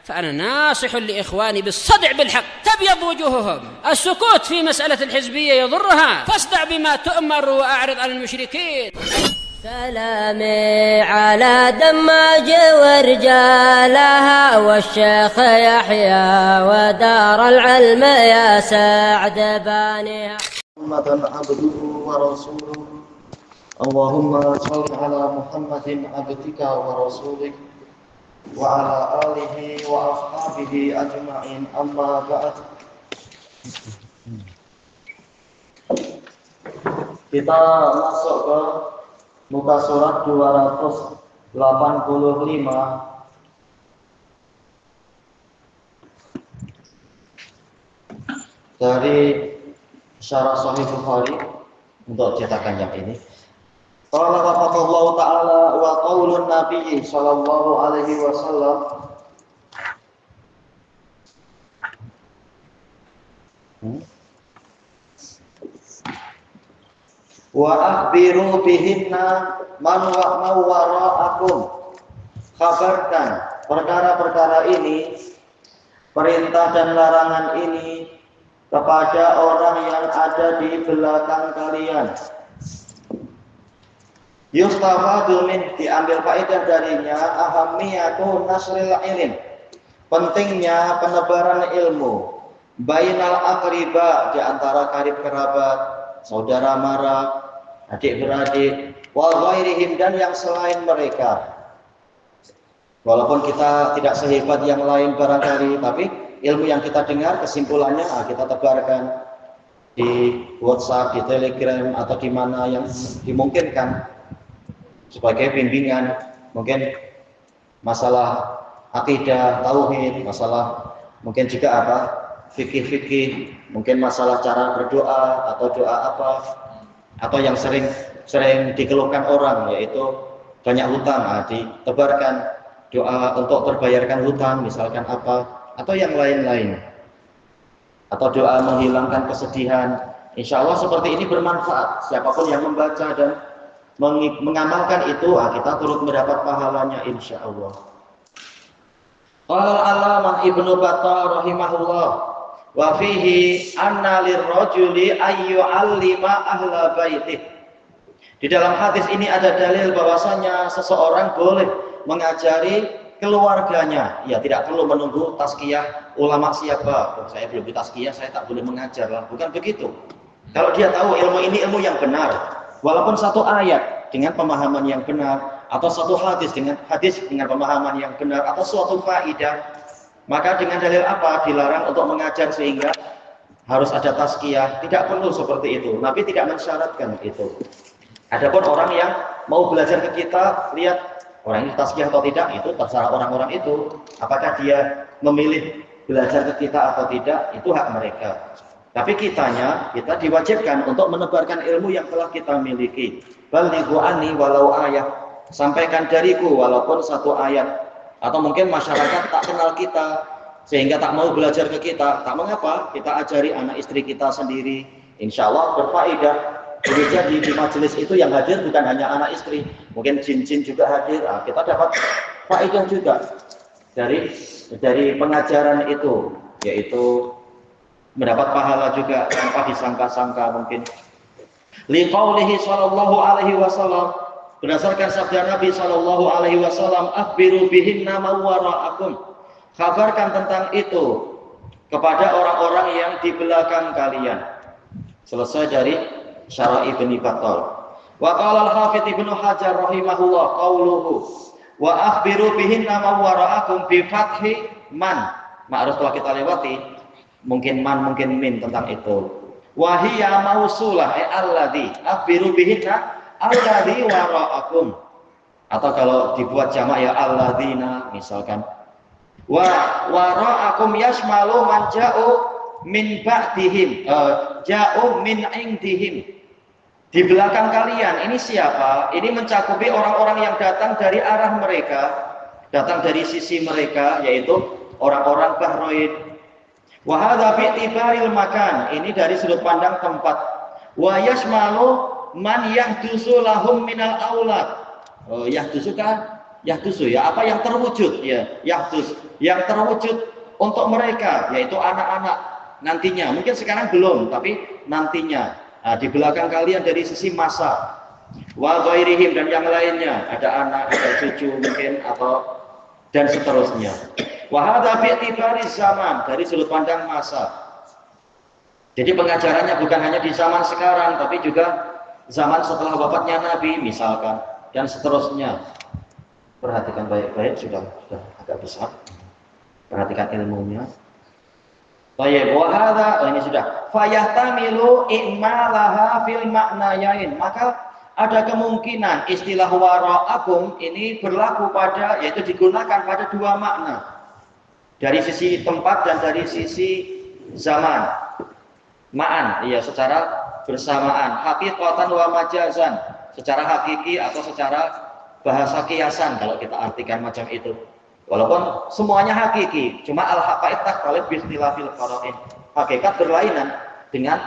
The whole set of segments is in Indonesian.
فأنا ناصح لإخواني بالصدع بالحق تبيض وجوههم. السكوت في مسألة الحزبية يضرها، فاصدع بما تؤمر وأعرض عن المشركين. سلامي على دماج ورجالها والشيخ يحيى ودار العلم يا سعد بانيها. محمد عبده ورسوله اللهم صل على محمد عبدك ورسولك وعلى آله وأصحابه أجمعين. أما بعد. Kita masuk ke muka surat 285 dari Syarah Sahih Bukhari untuk cetakan yang ini. Qala wafaqallahu ta'ala wa qaulun Nabi sallallahu alaihi wasallam wa akhbiru bihinna man wara'akum. Kabarkan perkara-perkara ini, perintah dan larangan ini kepada orang yang ada di belakang kalian. Yustafadu min, diambil faedah darinya ahamiyatu nasril ilm, pentingnya penebaran ilmu, bainal aqriba, di antara karib kerabat, saudara mara, adik beradik, wal ghairihim, dan yang selain mereka. Walaupun kita tidak sehebat yang lain barangkali, tapi ilmu yang kita dengar kesimpulannya kita tebarkan di WhatsApp, di Telegram, atau di mana yang dimungkinkan sebagai bimbingan, mungkin masalah akidah, tauhid, masalah mungkin juga fikih, mungkin masalah cara berdoa atau doa apa, atau yang sering dikeluhkan orang yaitu banyak hutang, ditebarkan doa untuk terbayarkan hutang misalkan apa, atau yang lain-lain, atau doa menghilangkan kesedihan. Insya Allah seperti ini bermanfaat. Siapapun yang membaca dan mengamalkan itu, kita turut mendapat pahalanya insya Allah. Qala al-Allamah Ibnu Battah rahimahullah wa fihi anna lirrajuli ayyu'allima ahla baitih. Di dalam hadis ini ada dalil bahwasanya seseorang boleh mengajari keluarganya. Ya, tidak perlu menunggu tazkiyah ulama siapa. Saya belum ditazkiyah, saya tak boleh mengajar. Bukan begitu. Kalau dia tahu ilmu ini ilmu yang benar, walaupun satu ayat dengan pemahaman yang benar, atau satu hadis dengan pemahaman yang benar, atau suatu faidah, maka dengan dalil apa dilarang untuk mengajar sehingga harus ada tazkiyah? Tidak perlu seperti itu. Nabi tidak mensyaratkan itu. Adapun orang yang mau belajar ke kita, lihat orang ini tazkiyah atau tidak, itu terserah orang-orang itu. Apakah dia memilih belajar ke kita atau tidak, itu hak mereka. Tapi kita diwajibkan untuk menebarkan ilmu yang telah kita miliki. Balighu anni walau ayat, sampaikan dariku walaupun satu ayat. Atau mungkin masyarakat tak kenal kita sehingga tak mau belajar ke kita, tak mengapa, kita ajari anak istri kita sendiri, insya Allah berfaedah. Jadi di majelis itu yang hadir bukan hanya anak istri, mungkin jin-jin juga hadir. Kita dapat faedah juga dari pengajaran itu, yaitu mendapat pahala juga tanpa disangka-sangka mungkin. Liqaulihi sallallahu alaihi wasallam, berdasarkan sabda Nabi sallallahu alaihi wasallam, akhbiru bihinna ma wara'akum, kabarkan tentang itu kepada orang-orang yang di belakang kalian. Selesai dari Syarah Ibnu Battah. Wa qala al-Hafidz Ibnu Hajar rahimahullah qauluhu wa akhbiru bihinna ma wara'akum bi fathi man. Ma'ruf telah kita lewati, mungkin man mungkin min tentang itu. Wa hiya mausulah alladzi akhbiru bihinna alladzi wara'akum. Atau kalau dibuat jamak ya alladzina misalkan. Wa wara'akum yashmalu man ja'u min ba'dihim, ja'u min indihim. Di belakang kalian ini siapa? Ini mencakupi orang-orang yang datang dari arah mereka, datang dari sisi mereka, yaitu orang-orang Bahrain. Wa hadza bi itibaril makan, ini dari sudut pandang tempat. Wa yashmalu man yahdusu lahum minal aulad. Yahdusu kan yahdusu ya, apa yang terwujud ya, yahdus, yang terwujud untuk mereka yaitu anak-anak nantinya. Mungkin sekarang belum, tapi nantinya. Nah, di belakang kalian dari sisi masa. Wa ghairihim dan yang lainnya, ada anak, ada cucu mungkin atau dan seterusnya. Wa hadza bi'tibari zaman, dari sudut pandang masa. Jadi pengajarannya bukan hanya di zaman sekarang, tapi juga zaman setelah wafatnya Nabi misalkan, dan seterusnya. Perhatikan baik-baik, sudah agak besar. Perhatikan ilmunya. Baik, wa hadza, ini sudah. Fayahtamilu i'malaha fil ma'nayain. Maka ada kemungkinan istilah wara'akum ini berlaku pada, yaitu digunakan pada dua makna. Dari sisi tempat dan dari sisi zaman. Ma'an, iya, secara bersamaan. Haqiqatan wa majazan, secara hakiki atau secara bahasa kiasan kalau kita artikan macam itu. Walaupun semuanya hakiki, cuma al-haqaiq takhtalif bi ikhtilafil qara'in. Hakikat berlainan dengan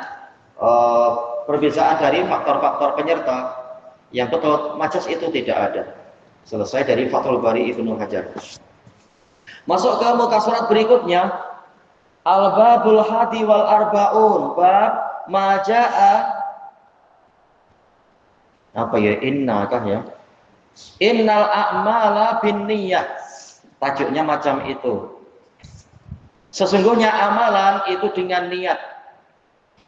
perbedaan dari faktor-faktor penyerta. Yang betul majaz itu tidak ada. Selesai dari Fathul Bari Ibnu Hajar. Masuk ke muka surat berikutnya. Al-babul hadi wal arbaun, bab majaa apa ya, inna kah ya? Innal a'mala binniyah. Tajuknya macam itu. Sesungguhnya amalan itu dengan niat.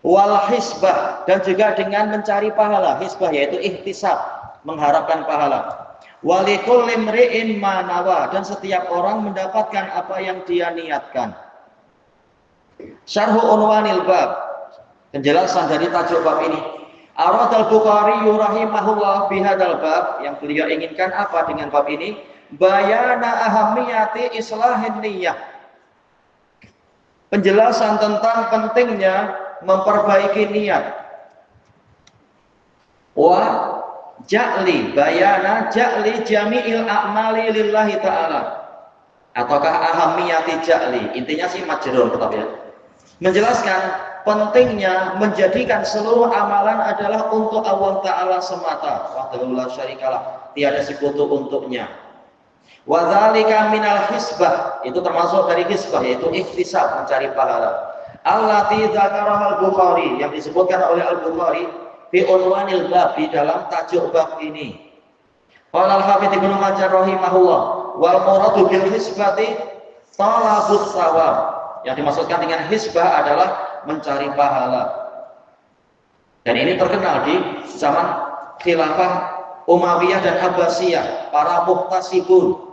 Wal hisbah, dan juga dengan mencari pahala. Hisbah yaitu ihtisab, mengharapkan pahala. Walikul limri'in ma nawa, dan setiap orang mendapatkan apa yang dia niatkan. Syarhu unwanil bab, penjelasan dari tajuk bab ini. Aradal Bukhari rahimahullah bihadzal bab, yang beliau inginkan apa dengan bab ini? Bayana ahamiyati islahin niyyah. Penjelasan tentang pentingnya memperbaiki niat. Wa ja'li, bayana ja'li jami'il a'mali lillahi ta'ala. Ataukah ahamiyati ja'li, intinya sih majrur tetap ya. Menjelaskan pentingnya menjadikan seluruh amalan adalah untuk Allah Ta'ala semata. Wahdahu la syarikalah, tiada sekutu untuknya. Wa dzalika minal hisbah, itu termasuk dari hisbah, yaitu ihtisab, mencari pahala. Allati dzakaraha al-Bukhari, yang disebutkan oleh Al-Bukhari fi unwanil bab, di dalam tajuk bab ini. Qala al-Hafidz Ibnu Hajar rahimahullah, wal muradu bil hisbati talabus shawab. Yang dimaksudkan dengan hisbah adalah mencari pahala. Dan ini terkenal di zaman khilafah Umayyah dan Abbasiyah, para muhtasibun.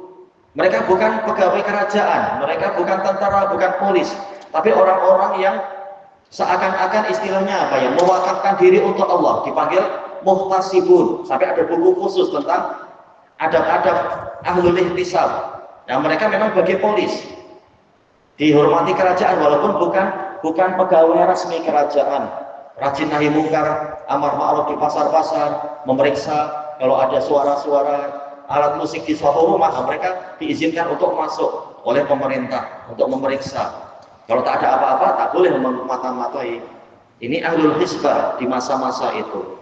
Mereka bukan pegawai kerajaan, mereka bukan tentara, bukan polis, tapi orang-orang yang seakan-akan istilahnya apa ya, mewakafkan diri untuk Allah, dipanggil muhtasibun. Sampai ada buku khusus tentang adab-adab ahlul ihtisab. Nah, mereka memang bagi polis, dihormati kerajaan walaupun bukan pegawai resmi kerajaan. Rajin nahi mungkar, amar ma'ruf di pasar-pasar, memeriksa kalau ada suara-suara alat musik di suatu rumah, mereka diizinkan untuk masuk oleh pemerintah untuk memeriksa. Kalau tak ada apa-apa, tak boleh memata-matai. Ini ahlul hisbah di masa-masa itu.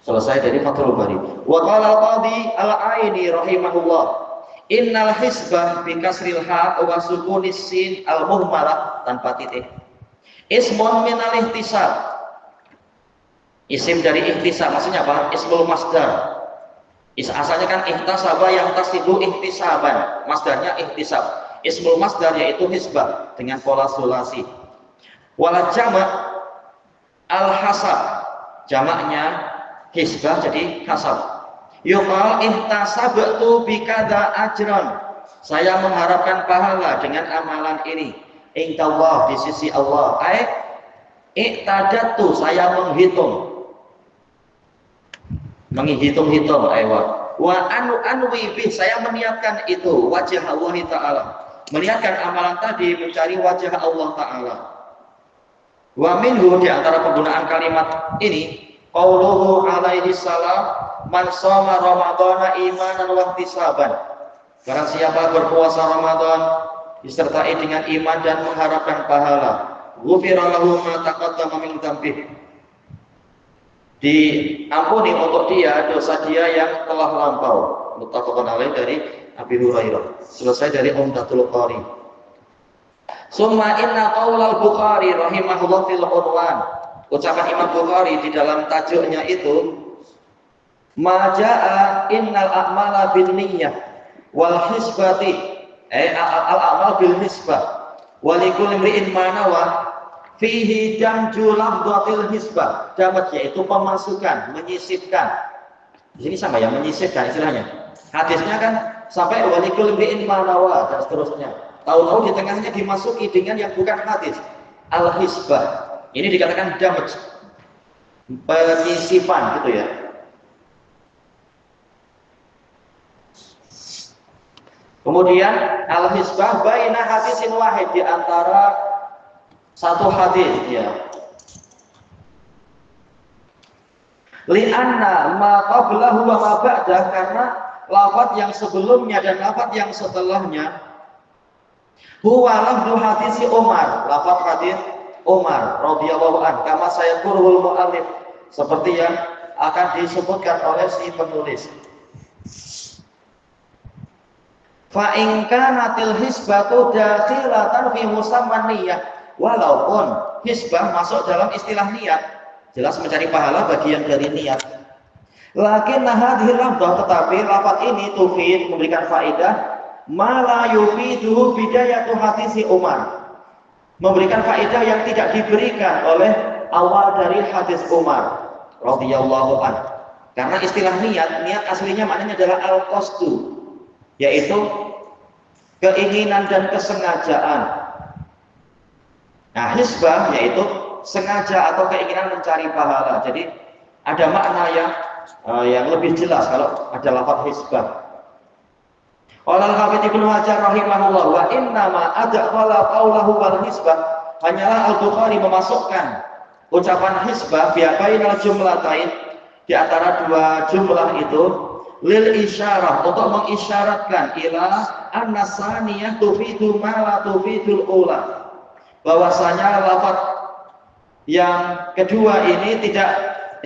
Selesai dari Fathul Bari. Wa qala al-Qadhi al-Aini rahimahullah, innal hisbah bi kasril ha wa sukunis sin al-muhmalah, tanpa titik. Ismun min al-ihtisab. Isim dari ihtisab, maksudnya apa? Ismul masdar. Asalnya kan ihtasaba yang tasibu ihtisaban, masdarnya ihtisab. Ismul masdar yaitu hisbah dengan pola sulasi. Wal jama' al-hasab, jamaknya hisbah jadi hasab. Yuqal ihtasabtu bikadza ajran, saya mengharapkan pahala dengan amalan ini. Intallah, di sisi Allah. Iqtadatu, saya menghitung-hitung aywa. Wa anwi bih, saya meniatkan itu wajah Allah Ta'ala, meniatkan amalan tadi mencari wajah Allah Ta'ala. Wa minhu, di antara penggunaan kalimat ini, qauluhu alaihi salam, man shoma ramadhana imanan wa ihtisaban, barang siapa berpuasa Ramadan disertai dengan iman dan mengharapkan pahala, ghufira lahu ma taqaddama min dzambih, diampuni untuk dia dosa dia yang telah lampau. Muttafaqun alaih dari Abi Hurairah. Selesai dari Umdatul Qari. Summa inna qaulal Bukhari rahimahullah fil unwan. Ucapan Imam Bukhari di dalam tajuknya itu majaa innal a'mala bin niyyah wal hisbati al a'mal bil hisbah wa likulli imri'in ma nawa fihi damju lafdhatil hisbah. Damat yaitu pemasukan, menyisipkan. Di sini sama ya, menyisipkan istilahnya. Hadisnya kan sampai wa likulli imri'in ma nawa dan seterusnya. Tahu-tahu di tengahnya dimasuki dengan yang bukan hadis, al hisbah. Ini dikatakan damaj, penyisipan gitu ya. Kemudian al-hisbah baina hadisin wahid, di antara satu hadis ya. Li'anna ma qablahu wa ma ba'dah, karena lafaz yang sebelumnya dan lafaz yang setelahnya huwa lafzu hadisi Umar, lafaz hadis Umar radhiyallahu anhu, kama sayaqulul muallif, seperti yang akan disebutkan oleh si penulis. Fa in kanatil hisbatu dakhilatan fi musamman niyyah, walaupun hisbah masuk dalam istilah niat, jelas mencari pahala bagian dari niat. Lakin hadhil lafzah, tetapi lafaz ini tufid, memberikan faedah ma la yufiduhu bidayatu hadisi Umar, memberikan faedah yang tidak diberikan oleh awal dari hadis Umar radhiyallahu anhu. Karena istilah niat aslinya maknanya adalah al-qasdu, yaitu keinginan dan kesengajaan. Nah, hisbah yaitu sengaja atau keinginan mencari pahala. Jadi ada makna yang lebih jelas kalau ada lafaz hisbah. Qala al-Hafidz Ibnu Hajar rahimahullah wa innama adkhala qaulahu wal hisbah, hanyalah Al-Bukhari memasukkan ucapan hisbah bi bainal jumlatain, di antara dua jumlah itu, lil isyarah, untuk mengisyaratkan ila anna saniyah tufidu ma la tufidul ula, bahwasanya lafaz yang kedua ini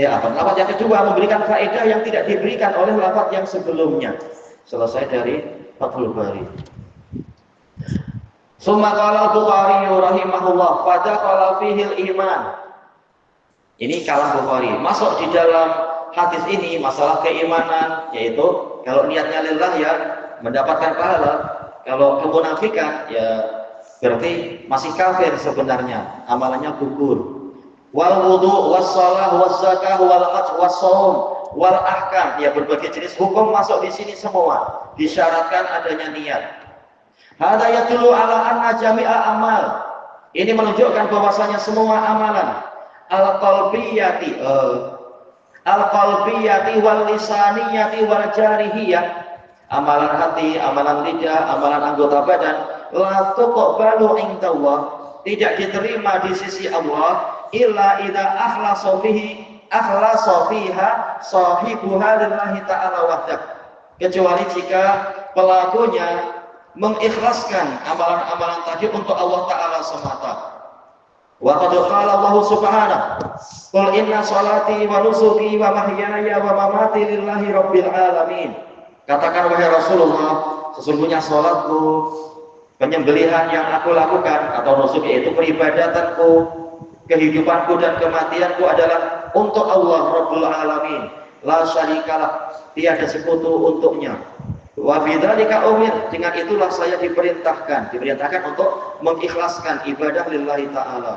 lafaz yang kedua memberikan faedah yang tidak diberikan oleh lafaz yang sebelumnya. Selesai dari Fathul Bari. Summa qala Bukhari rahimahullah fa qala fihil iman. Ini kalam Bukhari. Masuk di dalam hadis ini masalah keimanan, yaitu kalau niatnya lillah ya mendapatkan pahala, kalau kemunafikan ya berarti masih kafir sebenarnya, amalannya gugur. Wal wudu was shalah was zakah wal hajj was shaum wal ahkam, ya berbagai jenis hukum masuk di sini semua, disyaratkan adanya niat. Hada yadullu ala anna jami'a amal, ini menunjukkan bahwasanya semua amalan al-qalbiyati wal lisaniyati wal jarihiyah, amalan hati, amalan lidah, amalan anggota badan, la tuqbalu indallah, tidak diterima di sisi Allah illa idza akhlasa fiha sahibuha lillahi ta'ala wahdah, kecuali jika pelakunya mengikhlaskan amalan-amalan tadi untuk Allah Ta'ala semata. Wa qad qala Allah subhanahu qul inna sholati wa nusuki wa mahyaya wa mamati lillahi rabbil alamin, katakan wahai Rasulullah, sesungguhnya salatku, penyembelihan yang aku lakukan atau nusuk yaitu peribadatanku, kehidupanku dan kematianku adalah untuk Allah Rabbul Alamin, la syarikalah, tiada sekutu untuknya. Wa bidzalika umir, dengan itulah saya diperintahkan untuk mengikhlaskan ibadah lillahi ta'ala.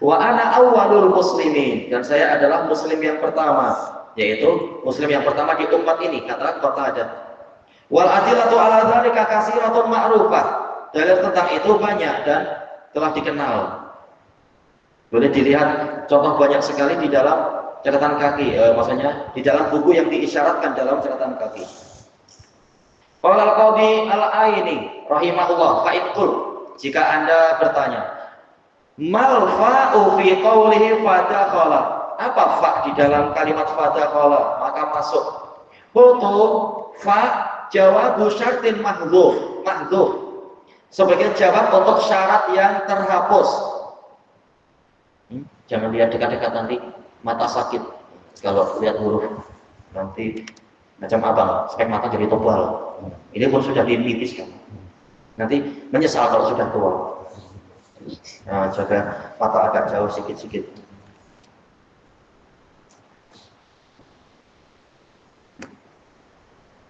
Wa ana awwalul muslimin, dan saya adalah muslim yang pertama, yaitu muslim yang pertama di umat ini, kata Qatadah. Wal adillatu ala dzalika katsiratun ma'rufah, dalil tentang itu banyak dan telah dikenal. Boleh dilihat contoh banyak sekali di dalam catatan kaki, maksudnya di dalam buku yang diisyaratkan dalam catatan kaki. Qala al-Qadhi al-Aini rahimahullah, fa iqul, jika Anda bertanya, mal fa'u fi qawlihi fadakhala, apa fa di dalam kalimat fadakhala, maka masuk. Qultu fa jawabu syartin mahdhuf, sebagai jawab untuk syarat yang terhapus. Jangan lihat dekat-dekat, nanti mata sakit. Kalau lihat huruf nanti macam abang, spek mata jadi tebal. Ini pun sudah dinitis kan. Nanti menyesal kalau sudah tua. Nah, jaga mata agak jauh sedikit-sedikit.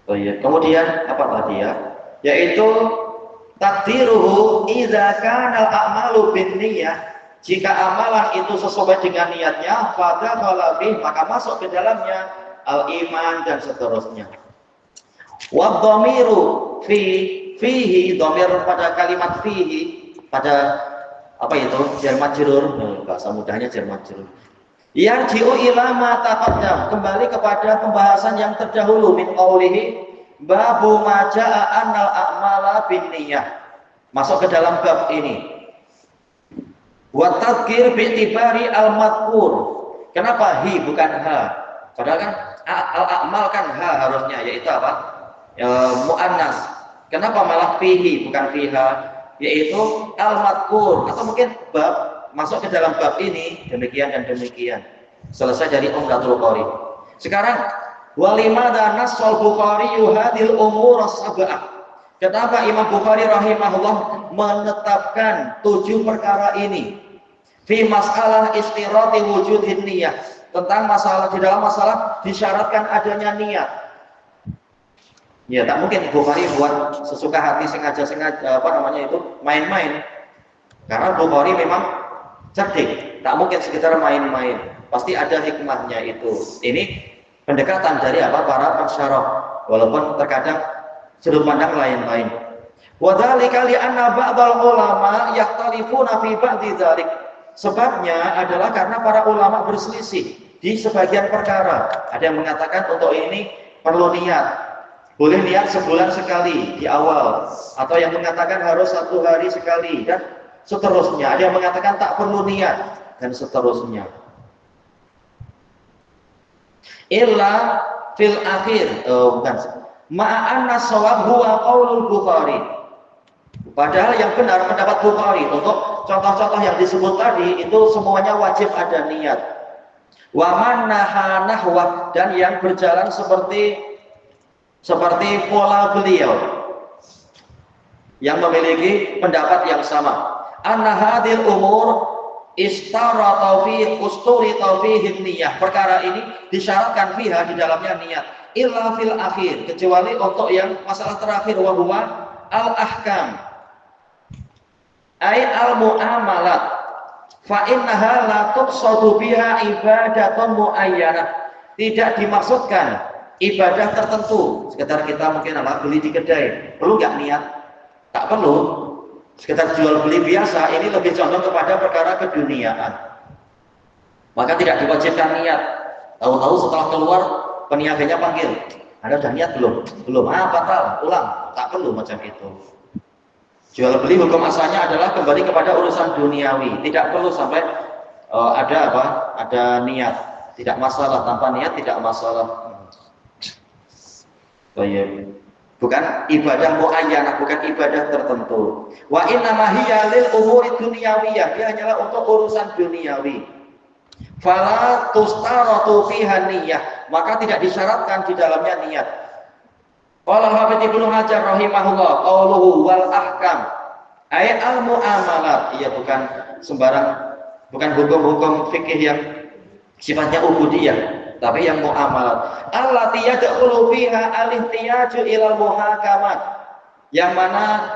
Oh iya, kemudian apa tadi ya? Yaitu takdiruhu idza kana al-a'malu binniyah. Jika amalan itu sesuai dengan niatnya, fadakhala bih, maka masuk ke dalamnya al-iman dan seterusnya. Wa dhamiru fihi, dhamir pada kalimat fihi, pada apa itu? Jar majrur, bahasa mudahnya jar majrur. Yarji'u ila ma taqaddam, kembali kepada pembahasan yang terdahulu min qaulihi babu ma jaa'a annal a'mala binniyah. Masuk ke dalam bab ini. Wa tadhkir bi'tibari al-madhkur. Kenapa hi bukan ha? Padahal kan al-a'mal kan ha harusnya, yaitu apa? Muannas. Kenapa malah fihi bukan fiha? Yaitu al-madhkur, atau mungkin bab masuk ke dalam bab ini demikian dan demikian. Selesai dari Umdatul Qari. Sekarang walimada nassal Bukhari hadhil umur as-sab'ah. Kenapa Imam Bukhari rahimahullah menetapkan 7 perkara ini? Fi masalah istirati wujudin niyah, tentang masalah di dalam masalah disyaratkan adanya niat. Ya, tak mungkin Bukhari buat sesuka hati sengaja apa namanya itu main-main. Karena Bukhari memang cerdik, tak mungkin sekitar main-main. Pasti ada hikmahnya itu. Ini pendekatan dari apa para pensyarah, walaupun terkadang sudut pandang lain-lain. Wa dzalika li anna ba'dal ulama yakhtalifuna fi ba'dhi dzalik. Sebabnya adalah karena para ulama berselisih di sebagian perkara. Ada yang mengatakan untuk ini perlu niat, boleh niat sebulan sekali di awal, atau yang mengatakan harus 1 hari sekali, dan seterusnya. Ada yang mengatakan tak perlu niat, dan seterusnya. Illa fil akhir, bukan. Ma'anna shawab huwa qaulul Bukhari. Padahal yang benar pendapat Bukhari untuk contoh-contoh yang disebut tadi itu semuanya wajib ada niat. Wa man naha nahwa, dan yang berjalan seperti pola beliau yang memiliki pendapat yang sama. Anna hadhil umur istara fihi niyah. Perkara ini disyaratkan fiha di dalamnya niat. Illa fil akhir, kecuali untuk yang masalah terakhir, wa huwa al ahkam. Ai al-mu'amalat fa innaha la tuqsadu biha ibadatun muayyanah. Tidak dimaksudkan ibadah tertentu. Sekedar kita mungkin beli di kedai, perlu nggak niat? Tak perlu. Sekedar jual beli biasa, ini lebih condong kepada perkara keduniaan. Maka tidak diwajibkan niat. Tahu-tahu setelah keluar peniaganya panggil, "Anda sudah niat belum?" "Belum." "Ah, batal, ulang." Tak perlu macam itu. Jual beli hukum asalnya adalah kembali kepada urusan duniawi, tidak perlu sampai ada niat, tidak masalah. Tanpa niat tidak masalah. Bukan ibadah muayyanah, bukan ibadah tertentu. Wa inna ma hiya lil umuri dunyawiyah, dia hanyalah untuk urusan duniawi. Fala tustaratu fiha niyyah, maka tidak disyaratkan di dalamnya niat. Qala Habib Ibnu Hajar rahimahullah, qauluhu wal ahkam ay al muamalat. Iya, bukan sembarang, bukan hukum-hukum fikih yang sifatnya ubudiyah, tapi yang muamalat. Allati yadkhulu fiha al-ihtiyaju ila muhakamat, yang mana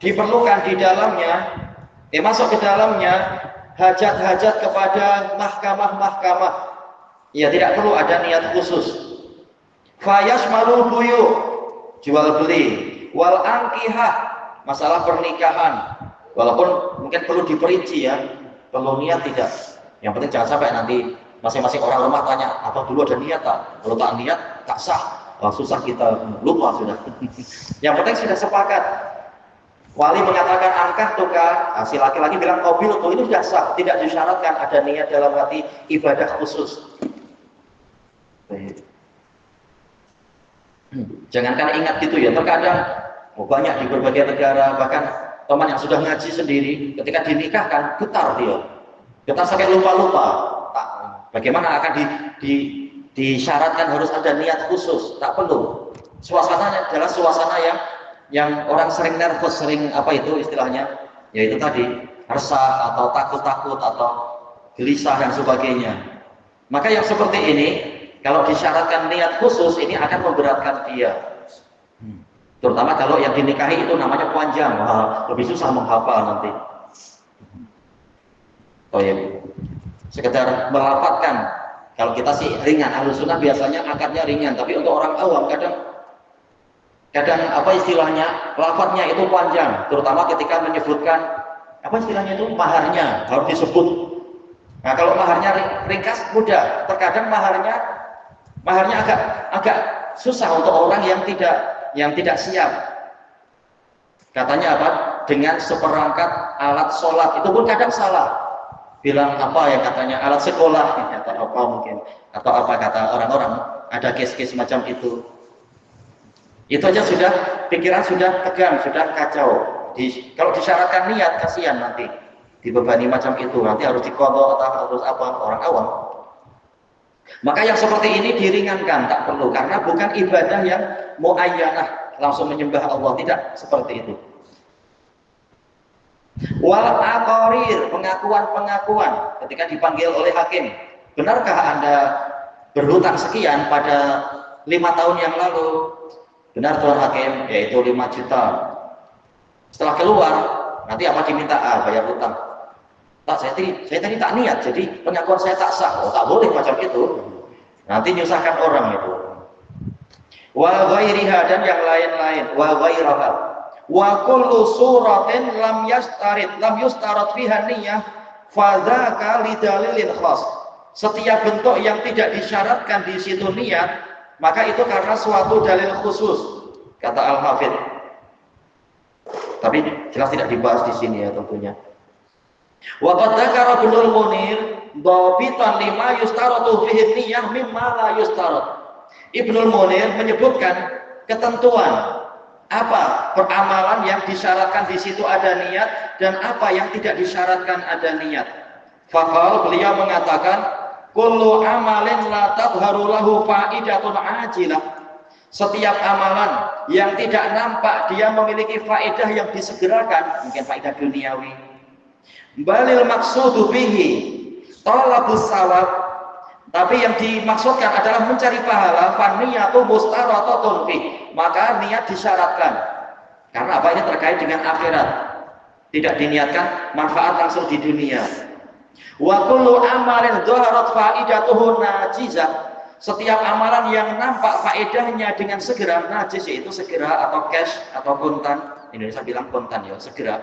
diperlukan di dalamnya, masuk ke dalamnya hajat-hajat kepada mahkamah-mahkamah. Ya, tidak perlu ada niat khusus. Fayashmalul buyu, jual beli, wal angkihah, masalah pernikahan. Walaupun mungkin perlu diperinci ya, perlu niat tidak. Yang penting jangan sampai nanti masing-masing orang rumah tanya, apa dulu ada niat tak? Kalau tak niat, tak sah. Wah, susah, kita lupa sudah. Yang penting sudah sepakat. Wali mengatakan angkah tukar, si laki-laki bilang mobil tuh, ini sudah sah. Tidak disyaratkan ada niat dalam hati ibadah khusus. Jangankan ingat gitu ya, terkadang banyak di berbagai negara, bahkan teman yang sudah ngaji sendiri ketika dinikahkan getar dia. Kita sakit lupa-lupa, bagaimana akan disyaratkan harus ada niat khusus? Tak perlu. Suasananya adalah suasana yang orang sering nervous, sering apa itu istilahnya, yaitu tadi resah atau takut-takut atau gelisah dan sebagainya. Maka yang seperti ini, kalau disyaratkan niat khusus, ini akan memberatkan dia. Terutama kalau yang dinikahi itu namanya panjang, lebih susah menghafal nanti. Oh ya, sekedar melafalkan. Kalau kita sih ringan, Ahlus Sunnah biasanya akadnya ringan, tapi untuk orang awam kadang apa istilahnya, lafadznya itu panjang, terutama ketika menyebutkan apa istilahnya itu, maharnya harus disebut. Nah, kalau maharnya ringkas mudah, terkadang maharnya agak susah untuk orang yang tidak siap. Katanya apa? Dengan seperangkat alat sholat, itu pun kadang salah. Bilang apa ya katanya, alat sekolah atau apa mungkin, atau apa kata orang-orang, ada case-case macam itu. Itu aja sudah, pikiran sudah tegang, sudah kacau. Kalau disyaratkan niat, kasihan nanti dibebani macam itu, nanti harus dikodok atau harus apa, orang awam. Maka yang seperti ini diringankan, tak perlu, karena bukan ibadah yang muayyanah, langsung menyembah Allah, tidak seperti itu. Wal aqarir, pengakuan ketika dipanggil oleh hakim, benarkah Anda berhutang sekian pada 5 tahun yang lalu? Benar Tuan Hakim, yaitu 5 juta. Setelah keluar, nanti apa diminta? Bayar hutang. Tak, saya tadi tak niat, jadi pengakuan saya tak sah. Oh, tak boleh macam itu. Nanti nyusahkan orang itu. Wa ghairiha, dan yang lain-lain. Wa ghairaha. Wa kullu suratin lam yustarat fiha niyyah fadzaka lidalilin khas. Setiap bentuk yang tidak disyaratkan di situ niat, maka itu karena suatu dalil khusus, kata Al-Hafidz. Tapi jelas tidak dibahas di sini ya tentunya. Wa qad dzakara Ibnul Munir dhabitan lima yustaratu fihi niyyah mimma la yustarat. Ibnul Munir menyebutkan ketentuan apa peramalan yang disyaratkan di situ ada niat dan apa yang tidak disyaratkan ada niat. Faqal, beliau mengatakan, kullu amalin la tadharu lahu faidatun ajilah. Setiap amalan yang tidak nampak dia memiliki faedah yang disegerakan, mungkin faedah duniawi. Balil maqsudu bihi talabus sawab. Tapi yang dimaksudkan adalah mencari pahala, faniyatu mustaratatun fi. Maka niat disyaratkan. Karena apa, ini terkait dengan akhirat. Tidak diniatkan manfaat langsung di dunia. Wa kullu amalin dhaharat faidatuhu najizah. Setiap amalan yang nampak faedahnya dengan segera, najis yaitu segera atau cash atau kontan. Indonesia bilang kontan ya, segera.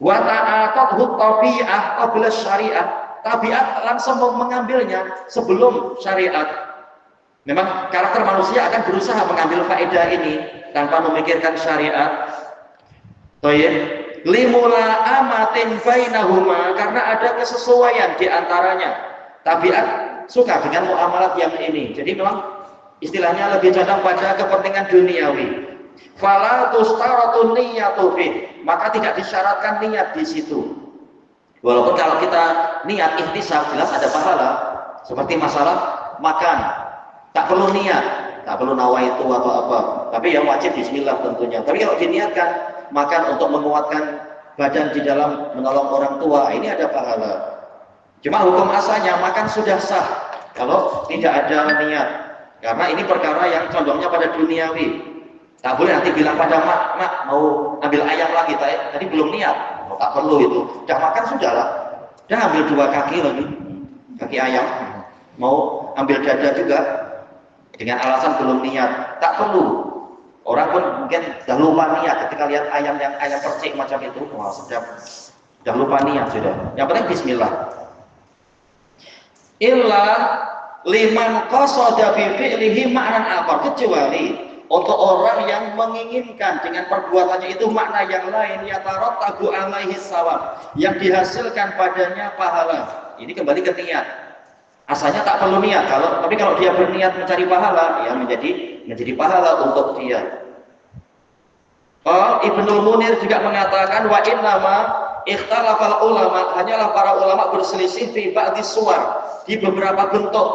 Wa ta'atadhu tabi'ah qabla syariah. Tabiat langsung mengambilnya sebelum syariat. Memang karakter manusia akan berusaha mengambil faedah ini tanpa memikirkan syariat. Baik, limula amatin bainahuma, karena ada kesesuaian di antaranya. Tabiat suka dengan muamalat yang ini. Jadi memang istilahnya lebih condong pada kepentingan duniawi. Fala tustaratun niyyatu fi, maka tidak disyaratkan niat di situ. Walaupun kalau kita niat ihtisab jelas ada pahala. Seperti masalah makan, tak perlu niat, tak perlu nawaitu atau apa. Tapi yang wajib bismillah tentunya. Tapi kalau diniatkan makan untuk menguatkan badan di dalam menolong orang tua, ini ada pahala. Cuma hukum asalnya makan sudah sah kalau tidak ada niat. Karena ini perkara yang condongnya pada duniawi. Tak boleh nanti bilang pada mak mau ambil ayam lagi, tadi belum niat. Oh, tak perlu itu. Sudah makan sudahlah. Sudah ambil 2 kaki lagi, kaki ayam. Mau ambil dada juga dengan alasan belum niat. Tak perlu. Orang pun mungkin sudah lupa niat ketika lihat ayam percik macam itu. Wah, sudah lupa niat sudah. Yang penting bismillah. Illa liman qasada fi fi'lihi ma'nan akhar, kecuali untuk orang yang menginginkan dengan perbuatannya itu makna yang lain, yatarattabu alaihi shawab, yang dihasilkan padanya pahala. Ini kembali ke niat. Asalnya tak perlu niat, tapi kalau dia berniat mencari pahala, ya menjadi pahala untuk dia. Ibnul Munir juga mengatakan wa innama Ikhtalafal ulama, hanyalah para ulama berselisih fi ba'dis suwar, di beberapa bentuk,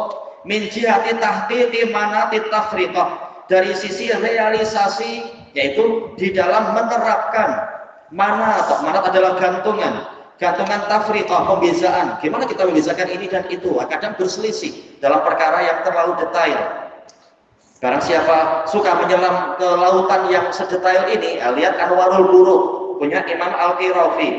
min jihati tahtiti manati tafriqah, dari sisi realisasi, yaitu di dalam menerapkan manat adalah gantungan tafriqah, pembezaan. Gimana kita membezakan ini dan itu? Kadang berselisih dalam perkara yang terlalu detail. Barang siapa suka menyelam ke lautan yang sedetail ini, lihat Anwarul Buruq punya Imam Al-Qirafi,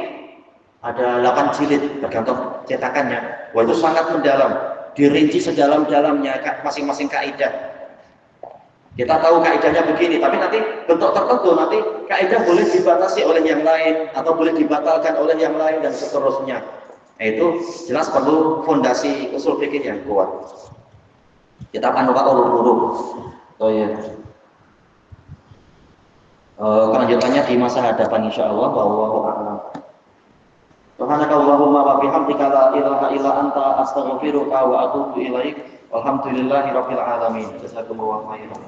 ada 8 jilid bergantung cetakannya. Wah, itu sangat mendalam, dirinci sedalam-dalamnya masing-masing kaidah. Kita tahu kaidahnya begini, tapi nanti bentuk tertentu, nanti kaidah boleh dibatasi oleh yang lain atau boleh dibatalkan oleh yang lain dan seterusnya. Nah, itu jelas perlu fondasi usul fikih yang kuat. Kitab Anwarul Buruq. Oh ya. Kelanjutannya di masa hadapan insyaallah. Wallahu a'lam. Subhanakallahumma wa bihamdika la ilaha illa anta astaghfiruka wa atubu ilaik. Walhamdulillahirabbil alamin. Jazakumullahu khairan.